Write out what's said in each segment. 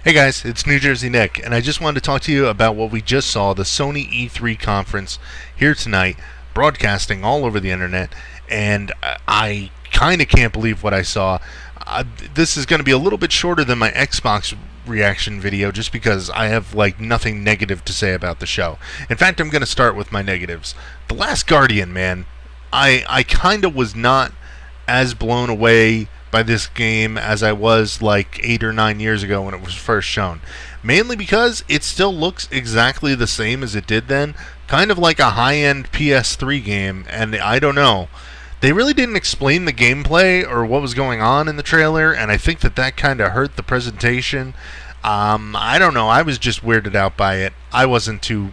Hey guys, it's New Jersey Nick, and I just wanted to talk to you about what we just saw, the Sony E3 conference here tonight, broadcasting all over the internet, and I kind of can't believe what I saw. This is going to be a little bit shorter than my Xbox reaction video, just because I have nothing negative to say about the show. In fact, I'm going to start with my negatives. The Last Guardian, man, I kind of was not as blown away by this game as I was 8 or 9 years ago when it was first shown. Mainly because it still looks exactly the same as it did then, kind of like a high-end PS3 game, and I don't know. They really didn't explain the gameplay or what was going on in the trailer, and I think that kind of hurt the presentation. I don't know, I was just weirded out by it. I wasn't too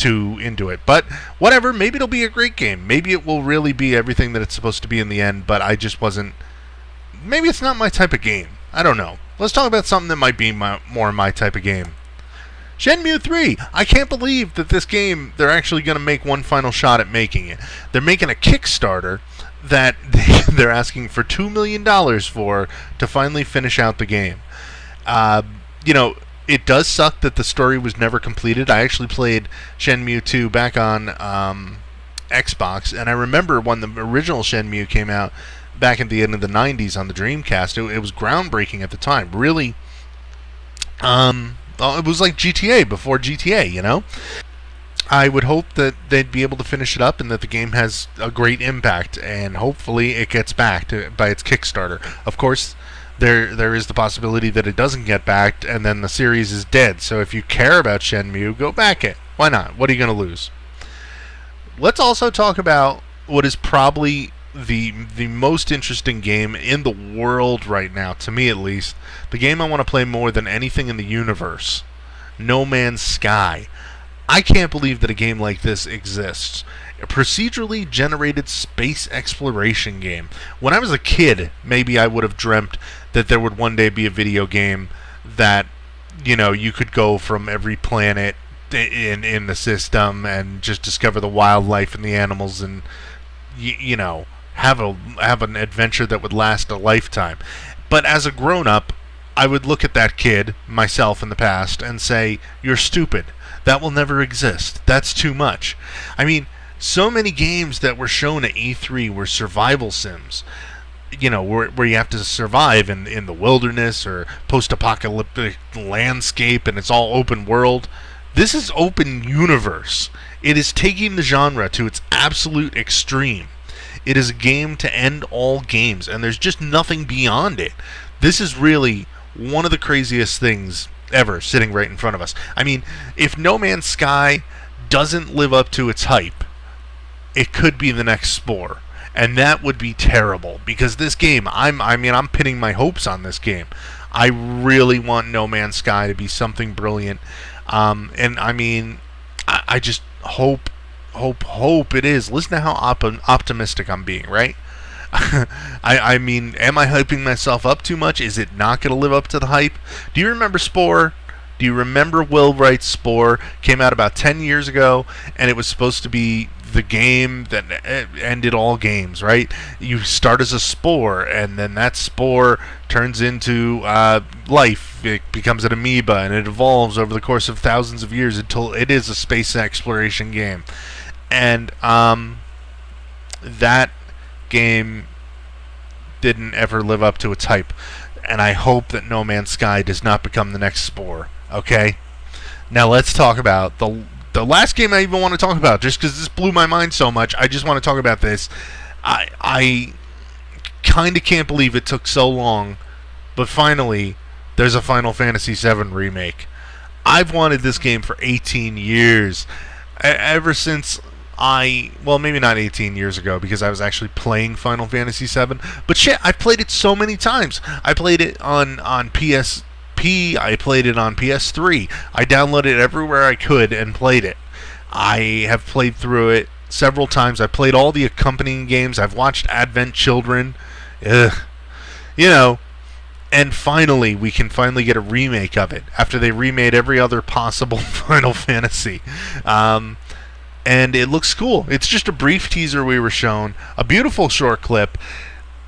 into it, but whatever, maybe it'll be a great game. Maybe it will really be everything that it's supposed to be in the end, but I just wasn't. Maybe it's not my type of game. I don't know. Let's talk about something that might be more my type of game. Shenmue III. I can't believe that this game, they're actually going to make one final shot at making it. They're making a Kickstarter that they're asking for $2 million for to finally finish out the game. It does suck that the story was never completed. I actually played Shenmue 2 back on Xbox, and I remember when the original Shenmue came out back at the end of the 90s on the Dreamcast. It was groundbreaking at the time. Really, it was like GTA before GTA, you know? I would hope that they'd be able to finish it up and that the game has a great impact, and hopefully it gets backed by its Kickstarter. Of course, there is the possibility that it doesn't get backed and then the series is dead. So if you care about Shenmue, go back it. Why not? What are you going to lose? Let's also talk about what is probably the most interesting game in the world right now, to me at least. The game I want to play more than anything in the universe. No Man's Sky. I can't believe that a game like this exists. A procedurally generated space exploration game. When I was a kid, maybe I would have dreamt that there would one day be a video game that, you could go from every planet in the system and just discover the wildlife and the animals and, have an adventure that would last a lifetime. But as a grown-up, I would look at that kid, myself in the past, and say, "You're stupid. That will never exist. That's too much." I mean, so many games that were shown at E3 were survival sims. Where you have to survive in the wilderness or post-apocalyptic landscape, and it's all open world. This is open universe. It is taking the genre to its absolute extreme. It is a game to end all games, and there's just nothing beyond it. This is really one of the craziest things ever sitting right in front of us. I mean, if No Man's Sky doesn't live up to its hype, it could be the next Spore, and that would be terrible, because this game, I'm pinning my hopes on this game. I really want No Man's Sky to be something brilliant, and I just hope it is. Listen to how optimistic I'm being, right? Am I hyping myself up too much? Is it not going to live up to the hype? Do you remember Spore? Do you remember Will Wright's Spore? Came out about 10 years ago, and it was supposed to be the game that ended all games, right? You start as a spore, and then that spore turns into life. It becomes an amoeba, and it evolves over the course of thousands of years until it is a space exploration game. And that game didn't ever live up to its hype, and I hope that No Man's Sky does not become the next Spore. Okay? Now let's talk about the last game I even want to talk about, just because this blew my mind so much. I just want to talk about this. I kind of can't believe it took so long, but finally, there's a Final Fantasy VII Remake. I've wanted this game for 18 years. Ever since maybe not 18 years ago, because I was actually playing Final Fantasy VII, but shit, I've played it so many times. I played it on PSP, I played it on PS3, I downloaded it everywhere I could and played it. I have played through it several times. I played all the accompanying games. I've watched Advent Children. And finally, we can finally get a remake of it, after they remade every other possible Final Fantasy. And it looks cool. It's just a brief teaser we were shown, a beautiful short clip,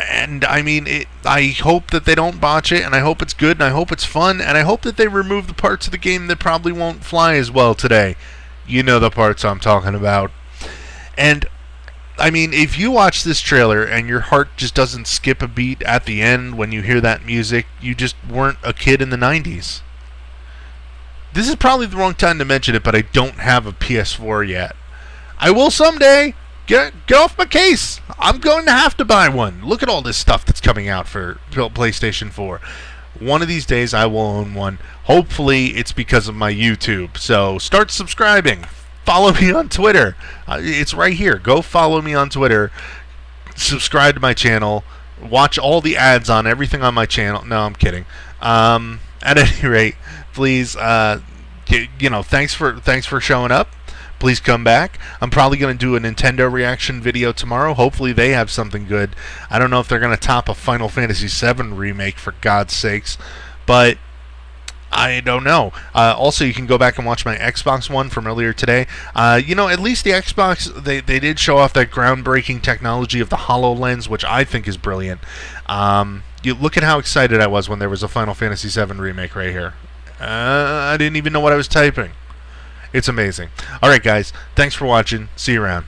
And I mean, I hope that they don't botch it, and I hope it's good, and I hope it's fun, and I hope that they remove the parts of the game that probably won't fly as well today. You know the parts I'm talking about. And I mean, if you watch this trailer and your heart just doesn't skip a beat at the end when you hear that music, you just weren't a kid in the 90s. This is probably the wrong time to mention it, but I don't have a PS4 yet. I will someday. Get off my case. I'm going to have to buy one. Look at all this stuff that's coming out for PlayStation 4. One of these days I will own one. Hopefully it's because of my YouTube. So start subscribing. Follow me on Twitter. It's right here. Go follow me on Twitter. Subscribe to my channel. Watch all the ads on everything on my channel. No, I'm kidding. At any rate, please, thanks for showing up. Please come back. I'm probably going to do a Nintendo reaction video tomorrow. Hopefully they have something good. I don't know if they're going to top a Final Fantasy VII remake, for God's sakes. But I don't know. Also, you can go back and watch my Xbox one from earlier today. At least the Xbox, they did show off that groundbreaking technology of the HoloLens, which I think is brilliant. You look at how excited I was when there was a Final Fantasy VII remake right here. I didn't even know what I was typing. It's amazing. Alright, guys. Thanks for watching. See you around.